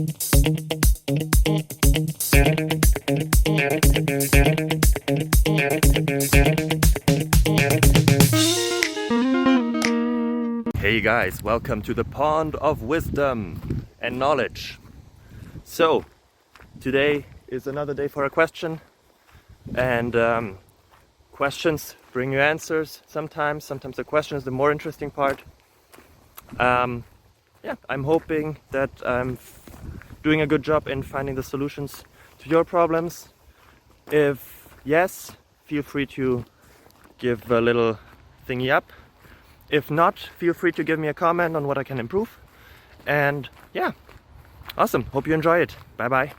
Hey guys, welcome to the pond of wisdom and knowledge. So, today is another day for a question, and questions bring you answers sometimes the question is the more interesting part. I'm hoping that I'm doing a good job in finding the solutions to your problems. If yes, feel free to give a little thingy up. If not, feel free to give me a comment on what I can improve. And yeah, awesome. Hope you enjoy it. Bye bye.